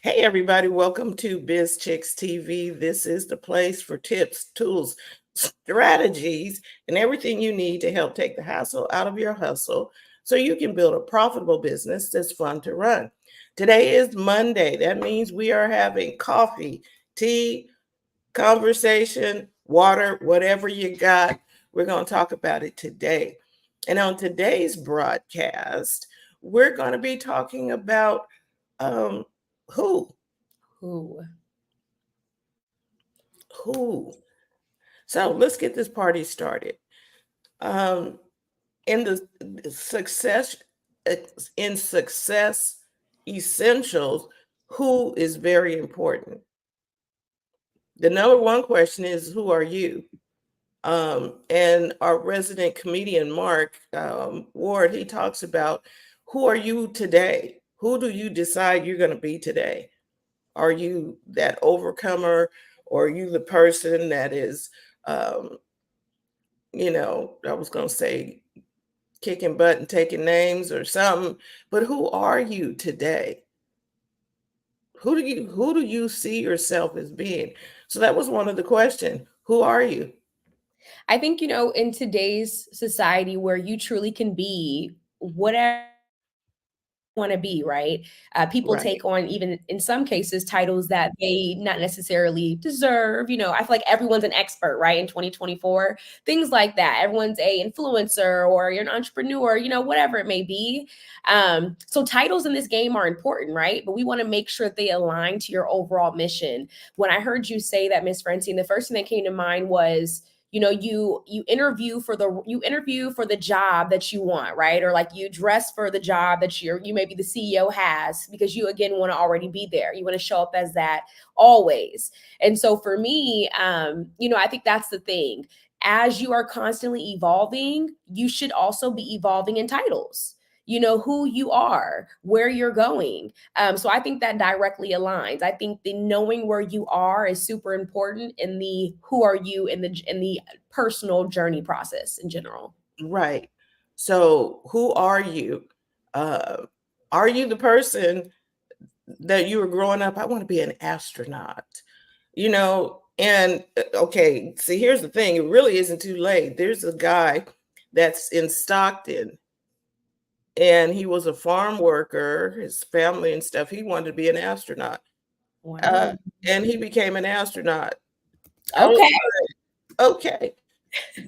Hey, everybody, welcome to BizChicks TV. This is the place for tips, tools, strategies, and everything you need to help take the hassle out of your hustle so you can build a profitable business that's fun to run. Today is Monday. That means we are having coffee, tea, conversation, water, whatever you got. We're going to talk about it today. And on today's broadcast, we're going to be talking about um, who Who? Who? So let's get this party started. Um, in the success in success essentials, who is very important. The number one question is, who are you? And our resident comedian Mark Ward, he talks about, who are you today? Who do you decide you're going to be today? Are you that overcomer, or are you the person that is um, I was going to say kicking butt and taking names or something, but who are you today? Who do you see yourself as being? So that was one of the questions. Who are you? I think, in today's society where you truly can be whatever you want to be, right? People Right. take on, even in some cases, titles that they not necessarily deserve. I feel like everyone's an expert, right? In 2024, things like that. Everyone's a influencer or you're an entrepreneur, whatever it may be. So titles in this game are important, right? But we want to make sure they align to your overall mission. When I heard you say that, Miss Francine, the first thing that came to mind was, you interview for the job that you want, right? Or like you dress for the job that you maybe the CEO has, because you again want to already be there. You want to show up as that always. And so for me, I think that's the thing. As you are constantly evolving, you should also be evolving in titles. Who you are, where you're going. So I think that directly aligns. I think the knowing where you are is super important in the who are you in the personal journey process in general. Right. So who are you? Uh, are you the person that you were growing up? I want to be an astronaut. And okay, see, here's the thing, it really isn't too late. There's a guy that's in Stockton, and he was a farm worker, his family and stuff. He wanted to be an astronaut, uh, Wow. and he became an astronaut. I was Okay. like, okay,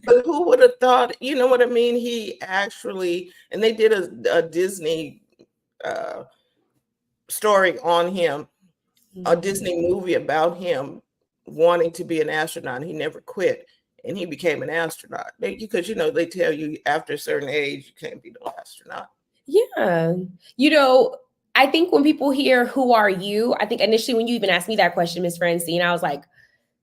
but who would have thought? You know what I mean? He actually, and they did a Disney uh, story on him, a Mhm. Disney movie about him wanting to be an astronaut. He never quit, and he became an astronaut. Because they tell you after a certain age you can't be no astronaut. Yeah. You know, I think when people hear who are you, I think initially when you even asked me that question, Miss Francine, I was like,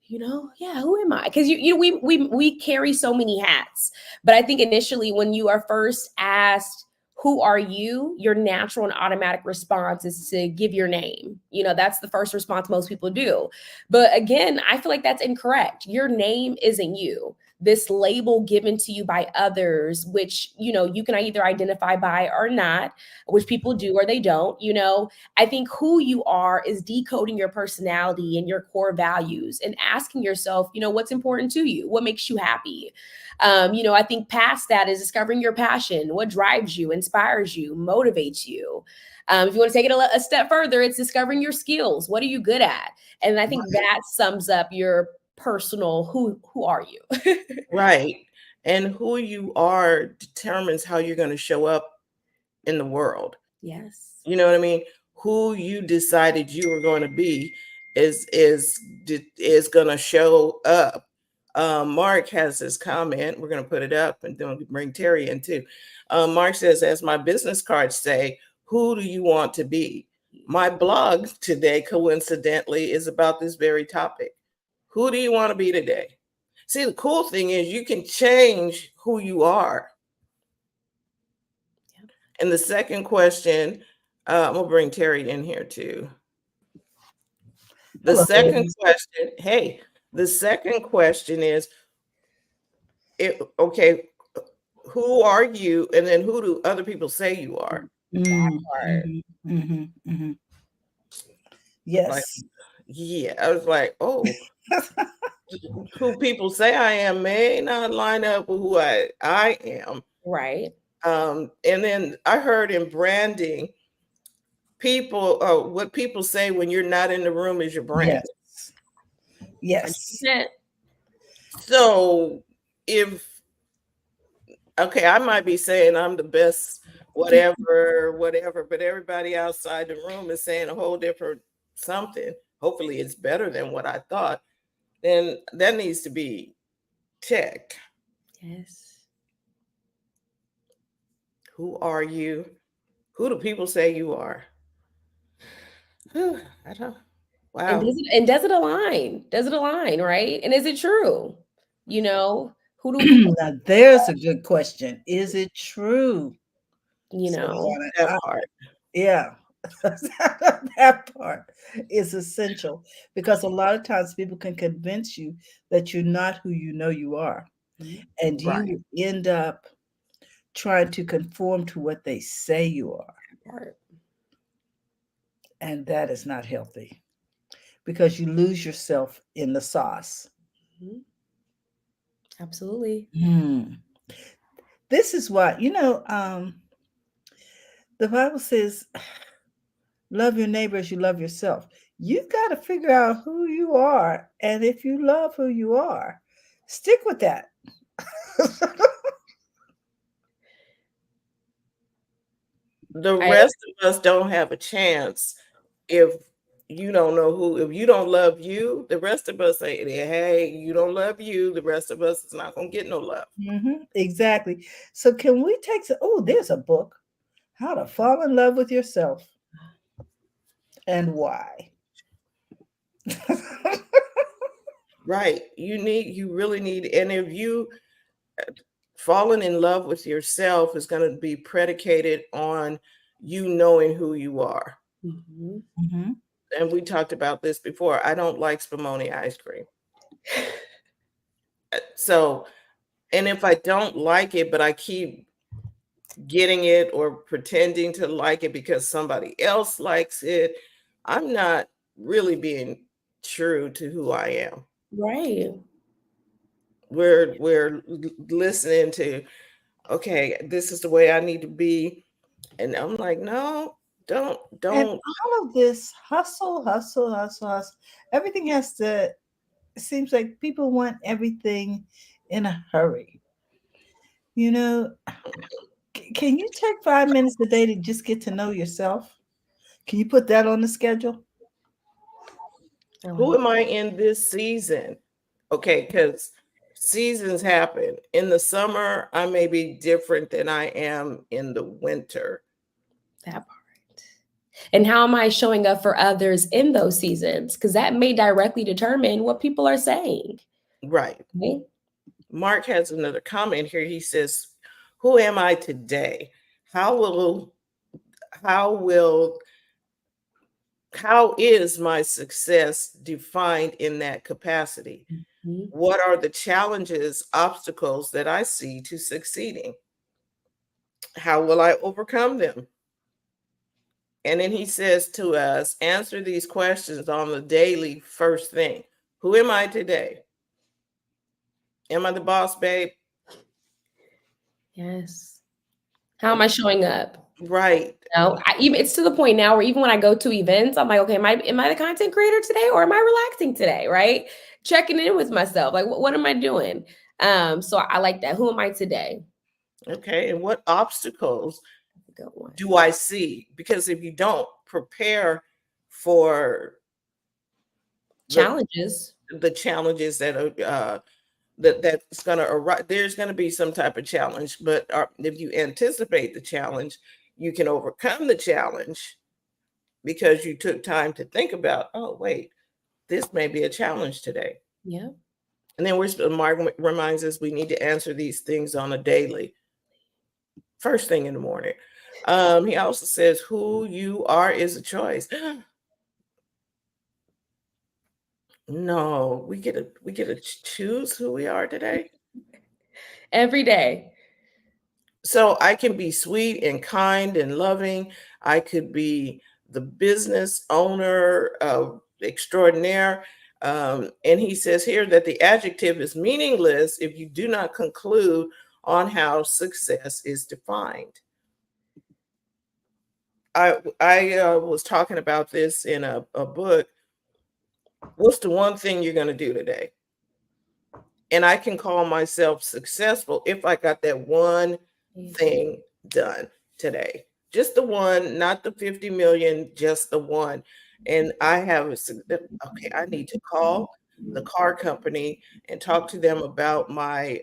yeah, who am I? Because we carry so many hats. But I think initially when you are first asked, who are you? Your natural and automatic response is to give your name. That's the first response most people do. But again, I feel like that's incorrect. Your name isn't you. This label given to you by others, which you can either identify by or not, which people do or they don't. I think who you are is decoding your personality and your core values and asking yourself, what's important to you? What makes you happy? I think past that is discovering your passion, what drives you, inspires you, motivates you. If you want to take it a step further, it's discovering your skills. What are you good at? And I think Right. that sums up your personal who are you? Right. And who you are determines how you're going to show up in the world. Yes. You know what I mean? Who you decided you were going to be is going to show up. Mark has this comment. We're going to put it up, and then we'll bring Terry in too. Mark says, as my business cards say, who do you want to be? My blog today, coincidentally, is about this very topic. Who do you want to be today? See, the cool thing is you can change who you are. And the second question, we'll bring Terry in here too. The Hello, second ladies. question, hey, the second question is, okay, who are you? And then who do other people say you are? That Mm, part. mhm, mhm, mhm. Like, Yes. yeah, I was like, oh, who people say I am may not line up with who I am. Right. And then I heard in branding, people, what people say when you're not in the room is your brand. Yes. Yes. 100%. So if, okay, I might be saying I'm the best, whatever, but everybody outside the room is saying a whole different something. Hopefully it's better than what I thought. Then that needs to be checked. Yes. Who are you? Who do people say you are? I don't. And Wow. does it align? Does it align, right? And is it true? You know, who do people, Now, there's a good question. Is it true? you So, know? That part. yeah, that part is essential because a lot of times people can convince you that you're not who you know you are, and Right. you end up trying to conform to what they say you are, Part. and that is not healthy because you lose yourself in the sauce. Mhm. Absolutely. Hmm. This is why, the Bible says, love your neighbor as you love yourself. You got to figure out who you are. And if you love who you are, stick with that. The I rest of us don't have a chance if you don't know who, if you don't love you, the rest of us say, hey, you don't love you, the rest of us is not going to get no love. Exactly. So, can we take some? Oh, there's a book, How to Fall in Love with Yourself and Why. Right. You really need, and if you falling in love with yourself is going to be predicated on you knowing who you are. Mhm. Mhm. And we talked about this before. I don't like spumoni ice cream. So, and if I don't like it, but I keep getting it or pretending to like it because somebody else likes it, I'm not really being true to who I am. Right. We're listening to, okay, this is the way I need to be. And I'm like, no, And don't. all of this hustle, hustle, hustle, hustle, everything has to, it seems like people want everything in a hurry. You know, can you take 5 minutes a day to just get to know yourself? Can you put that on the schedule? I Who like am I in this season? Okay, because seasons happen. In the summer, I may be different than I am in the winter. that part. And how am I showing up for others in those seasons? Because that may directly determine what people are saying. Right. Right? Mark has another comment here. He says, who am I today? How will how will how is my success defined in that capacity? Mhm. What are the challenges, obstacles that I see to succeeding? How will I overcome them? And then he says to us, answer these questions on the daily first thing. Who am I today? Am I the boss, babe? Yes. How am I showing up? Right. No, even it's to the point now where even when I go to events, I'm like, okay, am I the content creator today or am I relaxing today? Right? Checking in with myself. Like, what am I doing? So I like that. Who am I today? Okay. And what obstacles Good one. do I see? Because if you don't prepare for Challenges. the challenges that are that's going to arise, there's going to be some type of challenge. But if you anticipate the challenge, you can overcome the challenge because you took time to think about, oh, wait, this may be a challenge today. Yeah. And then Mark reminds us we need to answer these things on a daily, first thing in the morning. He also says, who you are is a choice. No, we get to choose who we are today. Every day. So I can be sweet and kind and loving. I could be the business owner extraordinaire. And he says here that the adjective is meaningless if you do not conclude on how success is defined. I was talking about this in a book. What's the one thing you're going to do today? And I can call myself successful if I got that one thing done today. Just the one, not the 50 million, just the one. And I have okay, I need to call the car company and talk to them about my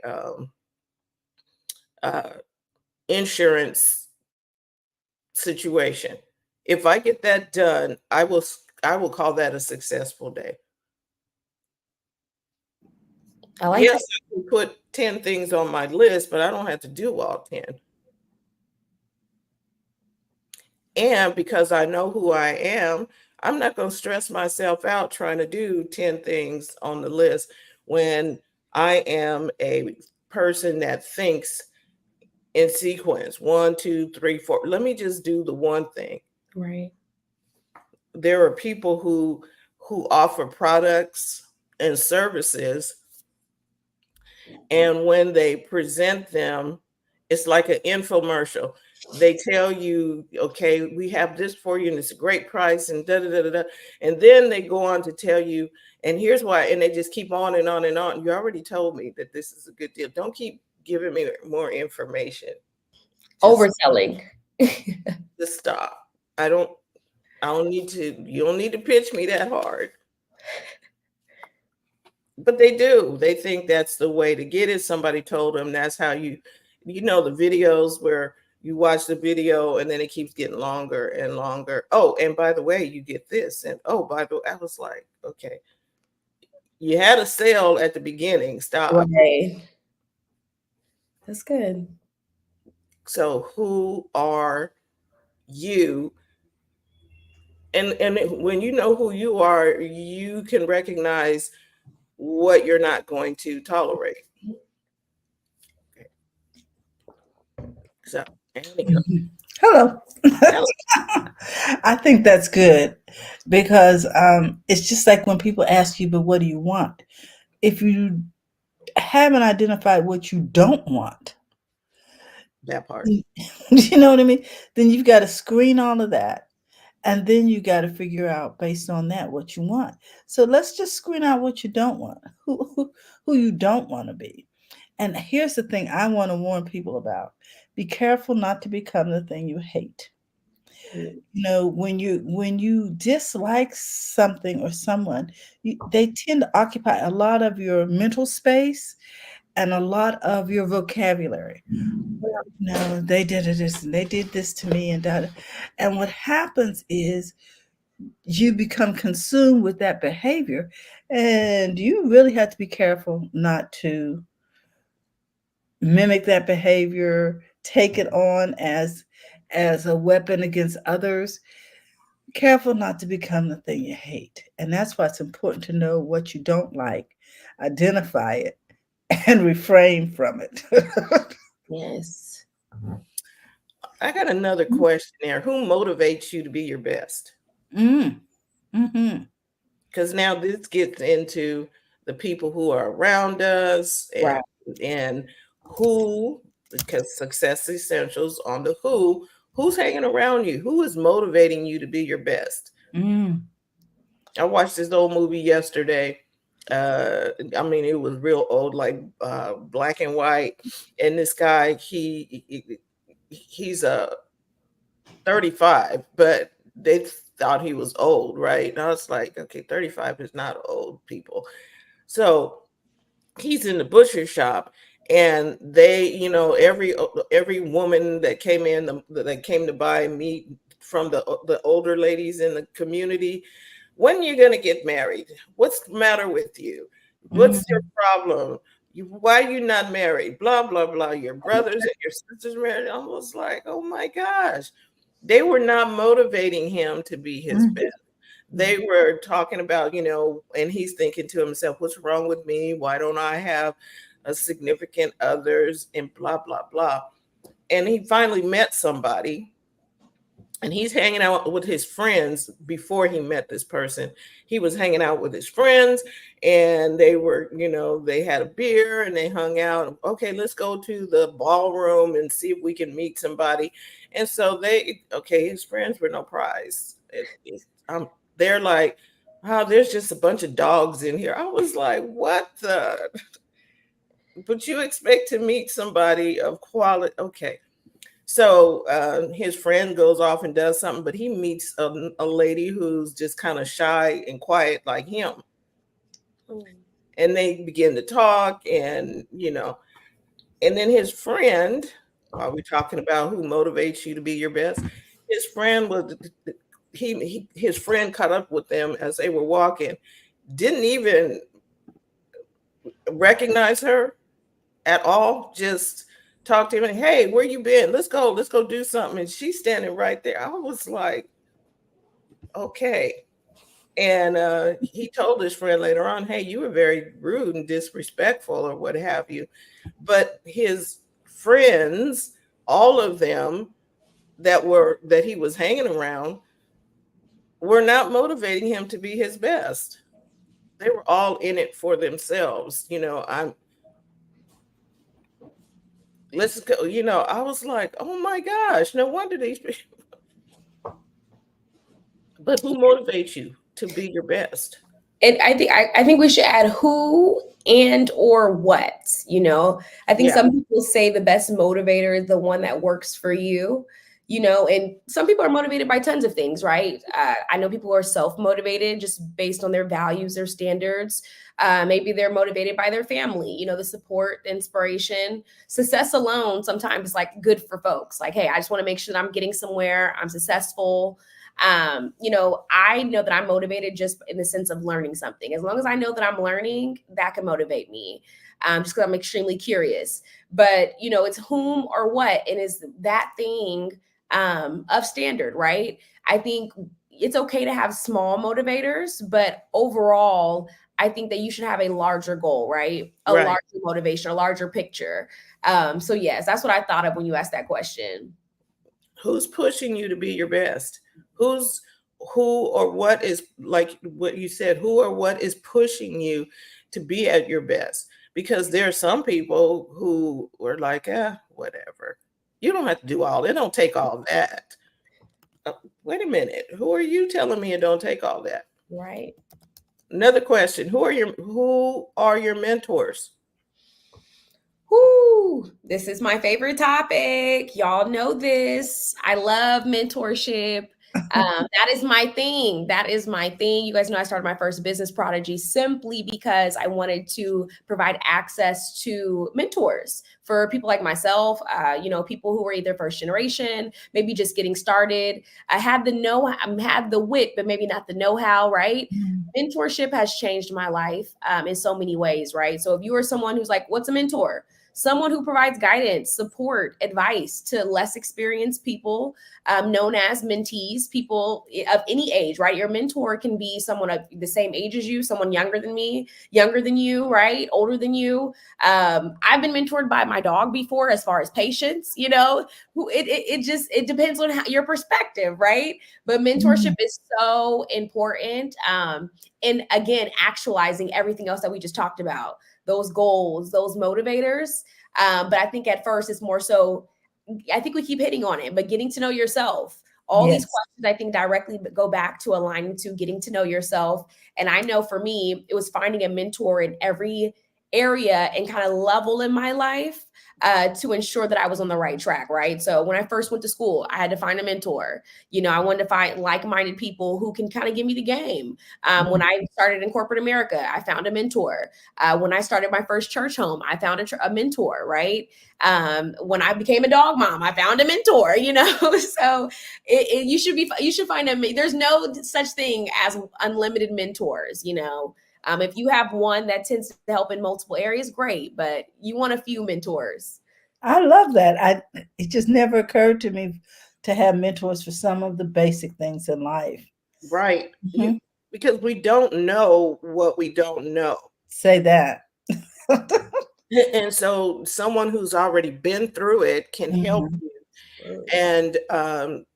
insurance situation. If I get that done, I will call that a successful day. I like Yes, that. I can put 10 things on my list, but I don't have to do all 10. And because I know who I am, I'm not going to stress myself out trying to do 10 things on the list when I am a person that thinks in sequence 1, 2, 3, 4. Let me just do the one thing. Right. There are people who offer products and services, and when they present them, it's like an infomercial. They tell you, okay, we have this for you and it's a great price and da da da da da. And then they go on to tell you, and here's why, and they just keep on and on and on. You already told me that this is a good deal. Don't keep giving me more information. Overselling. Just stop. I don't need to, you don't need to pitch me that hard. But they do. They think that's the way to get it. Somebody told them that's how you know, the videos where you watch the video and then it keeps getting longer and longer. Oh, and by the way, you get this. And oh, by the way, I was like, okay, you had a sale at the beginning. Stop. Right. That's good. So who are you? And when you know who you are, you can recognize what you're not going to tolerate. Okay. So, Hello. I think that's good because it's just like when people ask you, but what do you want? If you haven't identified what you don't want, that part. you know what I mean? Then you've got to screen all of that. And then you got to figure out based on that what you want. So let's just screen out what you don't want, who you don't want to be. And here's the thing I want to warn people about. Be careful not to become the thing you hate. You know, when you dislike something or someone, they tend to occupy a lot of your mental space and a lot of your vocabulary. Well, no, they did this and they did this to me and that. And what happens is you become consumed with that behavior, and you really have to be careful not to mimic that behavior, take it on as a weapon against others. Careful not to become the thing you hate. And that's why it's important to know what you don't like, identify it, and refrain from it. Yes. I got another question there. Who motivates you to be your best? Mm-hmm. Because now this gets into the people who are around us Right. and who, because success essentials on the who's hanging around you? Who is motivating you to be your best? I watched this old movie yesterday. I mean, it was real old, like black and white. And this guy, he's a 35, but they thought he was old, right? And I was like, okay, 35 is not old, people. So he's in the butcher shop, and they, you know, every woman that came in, that came to buy meat from the older ladies in the community, when are you going to get married? What's the matter with you? What's your problem? Why are you not married? Blah, blah, blah. Your brothers and your sisters married. I was like, oh my gosh. They were not motivating him to be his best. They were talking about, you know, and he's thinking to himself, what's wrong with me? Why don't I have a significant others and blah, blah, blah. And he finally met somebody, and he's hanging out with his friends. Before he met this person, he was hanging out with his friends, and they were, they had a beer and they hung out. Okay, let's go to the ballroom and see if we can meet somebody. And so his friends were no prize. They're like, oh, there's just a bunch of dogs in here. I was like, what the? But you expect to meet somebody of quality. Okay. So his friend goes off and does something, but he meets a lady who's just kind of shy and quiet like him. And they begin to talk, and and then his friend, while we're talking about who motivates you to be your best, his friend his friend caught up with them as they were walking, didn't even recognize her at all, just talked to him and, hey, where you been? Let's go do something. And she's standing right there. I was like, okay. And he told his friend later on, hey, you were very rude and disrespectful or what have you. But his friends, all of them that he was hanging around, were not motivating him to be his best. They were all in it for themselves. Let's go, I was like, oh my gosh, no wonder these people. But who motivates you to be your best? And I think we should add who and or what, I think some people say the best motivator is the one that works for you, and some people are motivated by tons of things, right? I know people who are self-motivated just based on their values, their standards. Maybe they're motivated by their family, the support, inspiration. Success alone sometimes is like good for folks. Like, hey, I just want to make sure that I'm getting somewhere, I'm successful. I know that I'm motivated just in the sense of learning something. As long as I know that I'm learning, that can motivate me. Just because I'm extremely curious. But it's whom or what, and is that thing of standard, right? I think it's okay to have small motivators, but overall, I think that you should have a larger goal, right? A larger motivation, a larger picture. So yes, that's what I thought of when you asked that question. Who's pushing you to be your best? Who or what is, like what you said, who or what is pushing you to be at your best? Because there are some people who were like, whatever. You don't have to do all. It don't take all that. Wait a minute. Who are you telling me it don't take all that? Right. Another question. Who are your mentors? Whoo, this is my favorite topic. Y'all know this. I love mentorship. That is my thing. You guys know I started my first business, Prodygii, simply because I wanted to provide access to mentors for people like myself, people who were either first generation, maybe just getting started. I had the wit, but maybe not the know-how, right? Mentorship has changed my life in so many ways, right? So if you are someone who's like, what's a mentor? Someone who provides guidance, support, advice to less experienced people, known as mentees, people of any age, right? Your mentor can be someone of the same age as you, someone younger than me, younger than you, right? Older than you. I've been mentored by my dog before, as far as patience, it depends on your perspective, right? But mentorship is so important. And again, actualizing everything else that we just talked about, those goals, those motivators. But I think at first it's more so, I think we keep hitting on it, but getting to know yourself. All these questions, I think, directly go back to aligning to getting to know yourself. And I know for me, it was finding a mentor in every area and kind of level in my life to ensure that I was on the right track, right? So when I first went to school, I had to find a mentor. I wanted to find like-minded people who can kind of give me the game. When I started in corporate America, I found a mentor. When I started my first church home, I found a mentor, right? When I became a dog mom, I found a mentor, so you should find there's no such thing as unlimited mentors, if you have one that tends to help in multiple areas, great, but you want a few mentors. I love that. It just never occurred to me to have mentors for some of the basic things in life. Right. Because we don't know what we don't know. Say that. And so someone who's already been through it can help you. And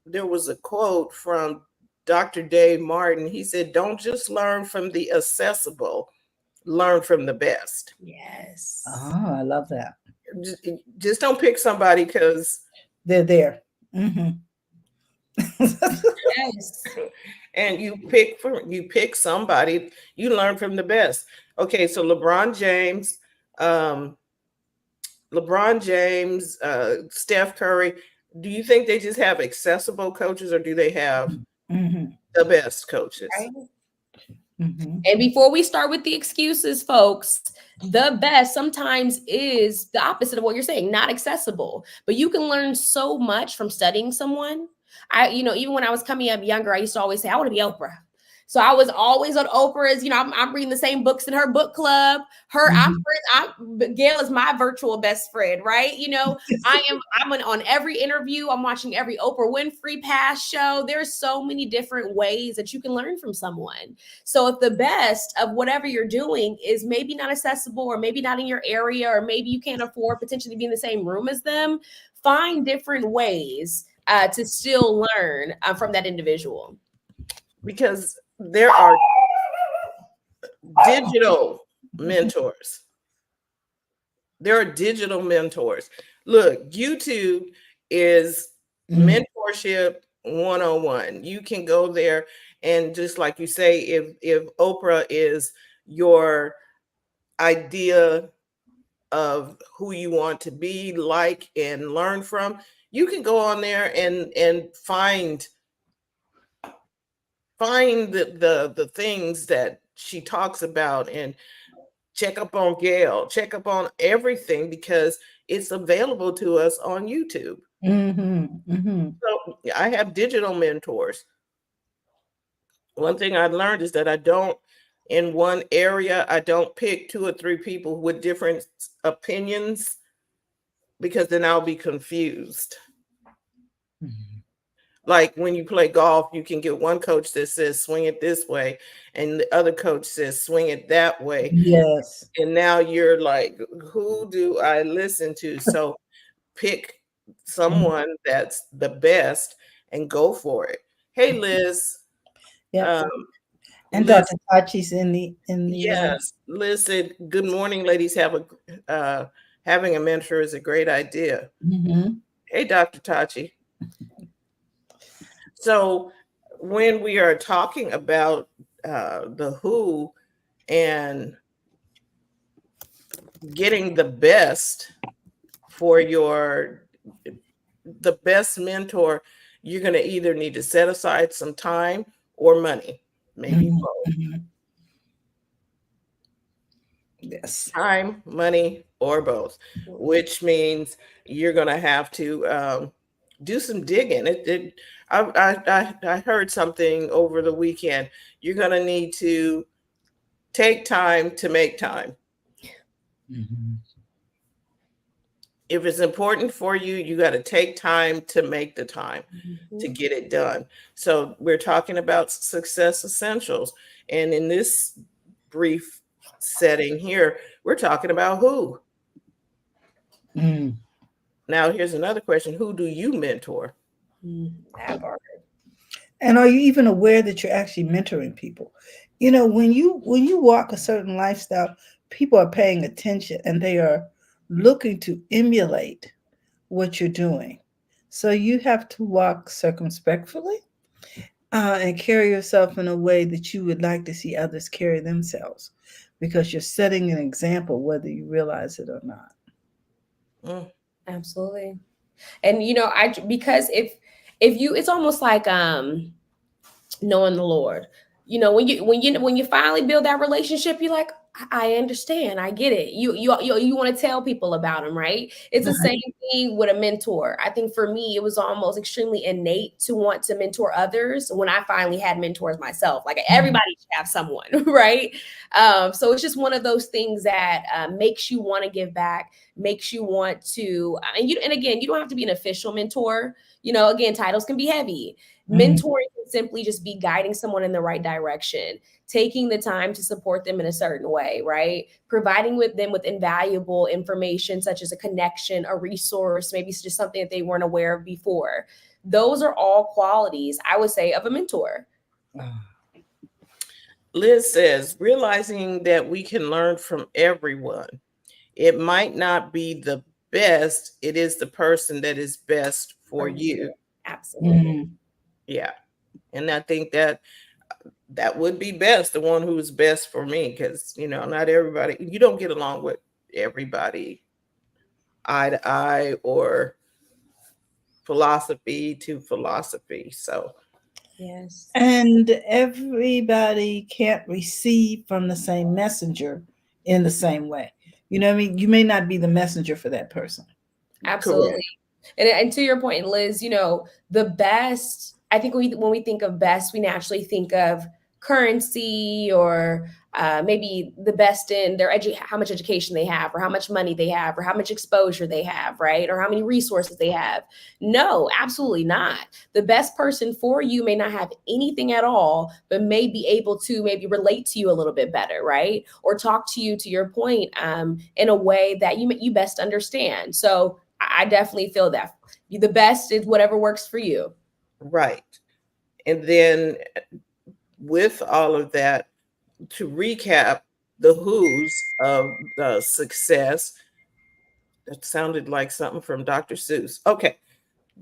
there was a quote from Dr. Dave Martin. He said, "Don't just learn from the accessible, learn from the best." Yes. Oh, I love that. Just don't pick somebody because They're there. Mm-hmm. Yes. and you pick somebody, you learn from the best. Okay, so um, Steph Curry, do you think they just have accessible coaches or do they have Mm-hmm. the best coaches? Right. Mm-hmm. And before we start with the excuses, folks, the best sometimes is the opposite of what you're saying, not accessible. But you can learn so much from studying someone. Even when I was coming up younger, I used to always say, I want to be Oprah. So I was always on Oprah's, I'm reading the same books in her book club. Gail is my virtual best friend, right? I'm on every interview. I'm watching every Oprah Winfrey past show. There's so many different ways that you can learn from someone. So if the best of whatever you're doing is maybe not accessible or maybe not in your area, or maybe you can't afford potentially be in the same room as them, find different ways to still learn from that individual. Because there are digital mentors. There are digital mentors. Look, YouTube is mentorship 101. You can go there and just like you say, if Oprah is your idea of who you want to be like and learn from, you can go on there and find the things that she talks about and check up on Gail, check up on everything because it's available to us on YouTube. Mm-hmm. Mm-hmm. So I have digital mentors. One thing I learned is that in one area, I don't pick 2 or 3 people with different opinions because then I'll be confused. Mm-hmm. Like when you play golf, you can get one coach that says swing it this way, and the other coach says swing it that way. Yes. And now you're like, who do I listen to? So pick someone that's the best and go for it. Hey, Liz. Yeah. And Liz, Dr. Tachi's in the yes, Liz said, "Good morning, ladies. Having a mentor is a great idea." Mm-hmm. Hey, Dr. Tachi. So when we are talking about the who and getting the best for the best mentor, you're going to either need to set aside some time or money, maybe Mm-hmm. both. Mm-hmm. Yes. Time, money, or both, which means you're going to have to do some digging. I heard something over the weekend. You're going to need to take time to make time. Mm-hmm. If it's important for you, you got to take time to make the time to get it done. So we're talking about success essentials. And in this brief setting here, we're talking about who. Mm. Now, here's another question. Who do you mentor? That part. And are you even aware that you're actually mentoring people? When you walk a certain lifestyle, people are paying attention and they are looking to emulate what you're doing. So you have to walk circumspectfully and carry yourself in a way that you would like to see others carry themselves, because you're setting an example, whether you realize it or not. Absolutely. And because if you, it's almost like knowing the Lord. When you finally build that relationship, you're like, I understand, I get it. You want to tell people about him, right? It's the same thing with a mentor. I think for me, it was almost extremely innate to want to mentor others when I finally had mentors myself. Like everybody should have someone, right? So it's just one of those things that makes you want to give back, makes you want to, and again, you don't have to be an official mentor. Again, titles can be heavy. Mentoring can could simply just be guiding someone in the right direction, taking the time to support them in a certain way, right? Providing with them with invaluable information, such as a connection, a resource, maybe it's just something that they weren't aware of before. Those are all qualities, I would say, of a mentor. Liz says, realizing that we can learn from everyone. It might not be the best, it is the person that is best for you. Absolutely. Yeah. And I think that would be best, the one who's best for me, because not everybody, you don't get along with everybody eye to eye or philosophy to philosophy. So yes, and everybody can't receive from the same messenger in the same way. You know what I mean? You may not be the messenger for that person. absolutely. And to your point, Liz, the best, I think when we think of best, we naturally think of currency or maybe the best in their how much education they have, or how much money they have, or how much exposure they have, right? Or how many resources they have. No, absolutely not. The best person for you may not have anything at all, but may be able to maybe relate to you a little bit better, right? Or talk to you, to your point, in a way that you best understand. So I definitely feel that the best is whatever works for you. Right. And then with all of that, to recap the who's of the success, that sounded like something from Dr. Seuss. Okay.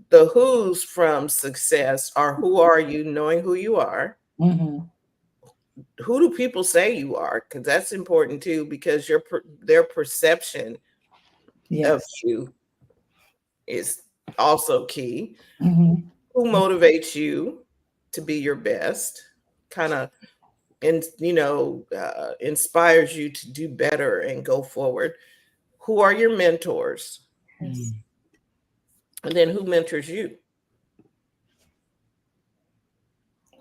The who's from success are, who are you, knowing who you are. Mm-hmm. Who do people say you are? Because that's important too, because their perception of you is also key. Mm-hmm. Who motivates you to be your best, kind of, and inspires you to do better and go forward. Who are your mentors? Yes. And then who mentors you?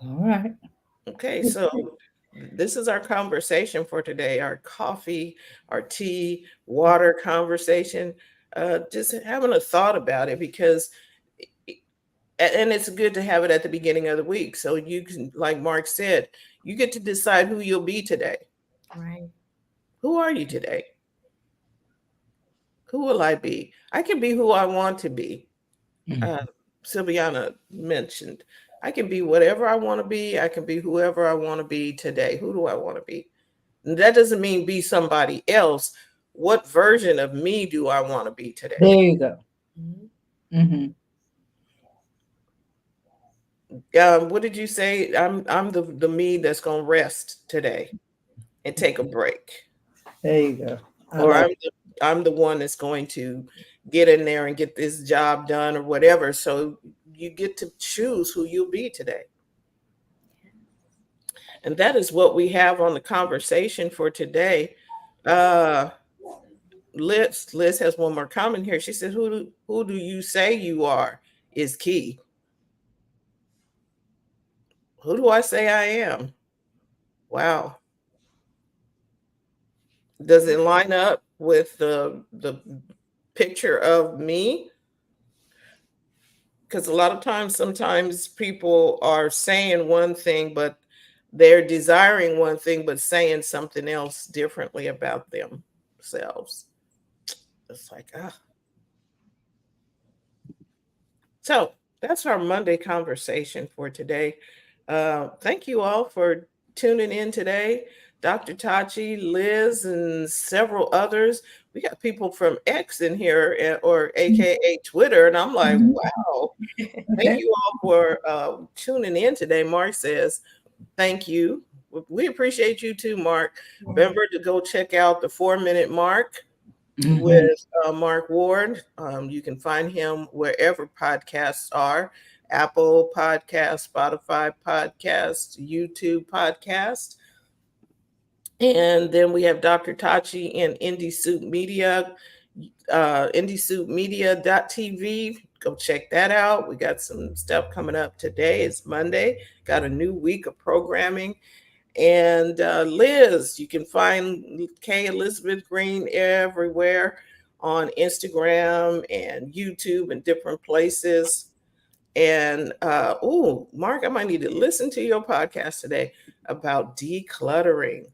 All right. Okay, so this is our conversation for today, our coffee, our tea, water conversation. Just having a thought about it, because and it's good to have it at the beginning of the week. So you can, like Mark said, you get to decide who you'll be today. Right. Who are you today? Who will I be? I can be who I want to be. Silviana mentioned, I can be whatever I want to be. I can be whoever I want to be today. Who do I want to be? And that doesn't mean be somebody else. What version of me do I want to be today? There you go. Mm-hmm. Mm-hmm. What did you say? I'm the me that's gonna rest today and take a break. There you go. Or I'm the one that's going to get in there and get this job done or whatever. So you get to choose who you'll be today. And that is what we have on the conversation for today. Liz has one more comment here. She said, who do you say you are is key. Who do I say I am? Wow. Does it line up with the picture of me? Because a lot of times, sometimes people are saying one thing, but they're desiring one thing, but saying something else differently about themselves. It's like, ah. So that's our Monday conversation for today. Thank you all for tuning in today. Dr. Tachi, Liz, and several others. We got people from X in here, or AKA Twitter, and I'm like, wow. Thank you all for tuning in today. Mark says, thank you. We appreciate you too, Mark. Remember to go check out the 4-minute mark with Mark Ward. You can find him wherever podcasts are: Apple Podcast, Spotify Podcast, YouTube Podcast. And then we have Dr. Tachi and Indie Soup Media, indiesoupmedia.tv. Go check that out. We got some stuff coming up today. It's Monday. Got a new week of programming. And Liz, you can find K Elizabeth Green everywhere on Instagram and YouTube and different places. And Mark, I might need to listen to your podcast today about decluttering.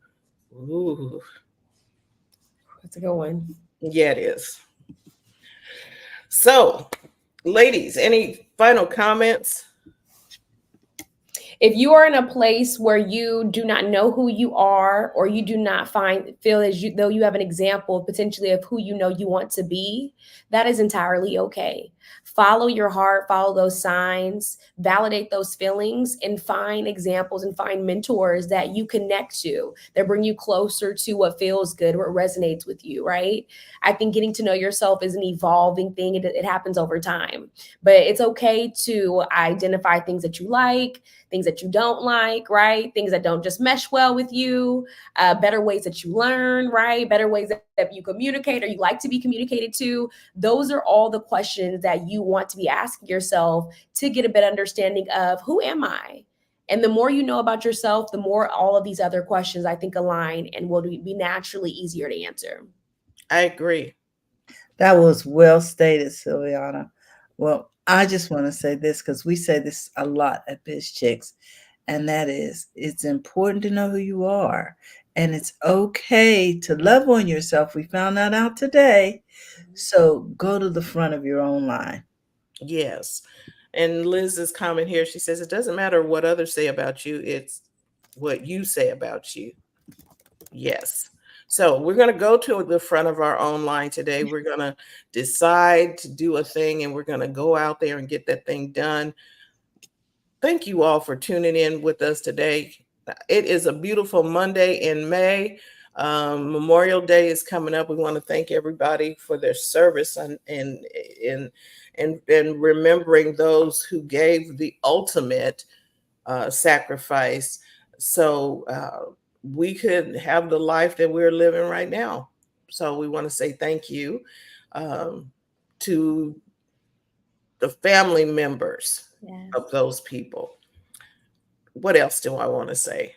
Ooh, That's a good one. yeah, it is. So, ladies, any final comments? If you are in a place where you do not know who you are, or you do not feel as though you have an example potentially of who you know you want to be, that is entirely okay. Follow your heart, follow those signs, validate those feelings, and find examples and find mentors that you connect to, that bring you closer to what feels good, what resonates with you, right? I think getting to know yourself is an evolving thing. It happens over time, but it's okay to identify things that you like, things that you don't like, right? Things that don't just mesh well with you, better ways that you learn, right? Better ways that you communicate or you like to be communicated to. Those are all the questions that you want to be asking yourself to get a better understanding of who am I? And the more you know about yourself, the more all of these other questions I think align and will be naturally easier to answer. I agree. That was well stated, Sylviana. Well, I just want to say this because we say this a lot at BizChicks, and that is it's important to know who you are, and it's okay to love on yourself. We found that out today. So go to the front of your own line. Yes. And Liz's comment here, she says, it doesn't matter what others say about you, it's what you say about you. Yes. So we're going to go to the front of our own line today. We're going to decide to do a thing and we're going to go out there and get that thing done. Thank you all for tuning in with us today. It is a beautiful Monday in May. Memorial Day is coming up. We want to thank everybody for their service and remembering those who gave the ultimate sacrifice so we could have the life that we're living right now. So we want to say thank you to the family members of those people. What else do I want to say?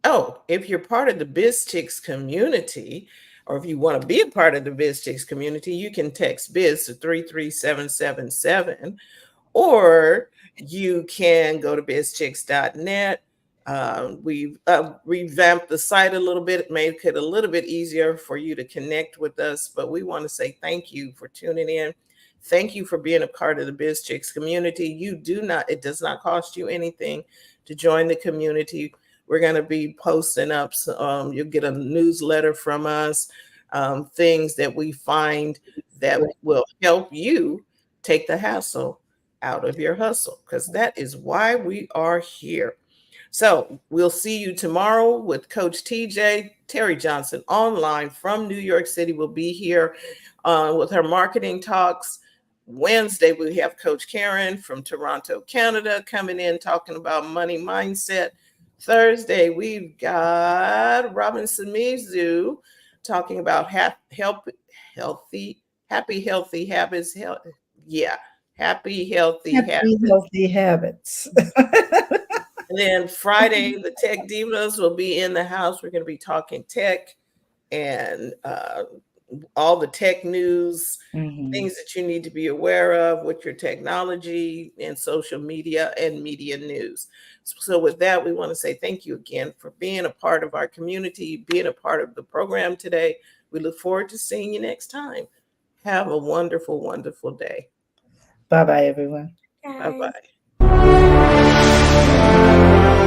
Oh, if you're part of the BizChicks community, or if you want to be a part of the BizChicks community, you can text Biz to 33777, or you can go to bizchicks.net. We've revamped the site a little bit, made it a little bit easier for you to connect with us. But we want to say thank you for tuning in. Thank you for being a part of the BizChicks community. It does not cost you anything to join the community. We're going to be posting up. You'll get a newsletter from us, things that we find that will help you take the hassle out of your hustle, because that is why we are here. So we'll see you tomorrow with Coach TJ. Terry Johnson online from New York City will be here with her marketing talks. Wednesday, we have Coach Karen from Toronto, Canada, coming in talking about money mindset. Thursday, we've got Robinson Mizu talking about happy, healthy habits. Happy, healthy habits. Healthy habits. And then Friday, the Tech Divas will be in the house. We're going to be talking tech and all the tech news, things that you need to be aware of with your technology and social media and media news. So with that, we want to say thank you again for being a part of our community, being a part of the program today. We look forward to seeing you next time. Have a wonderful, wonderful day. Bye-bye, everyone. Bye-bye.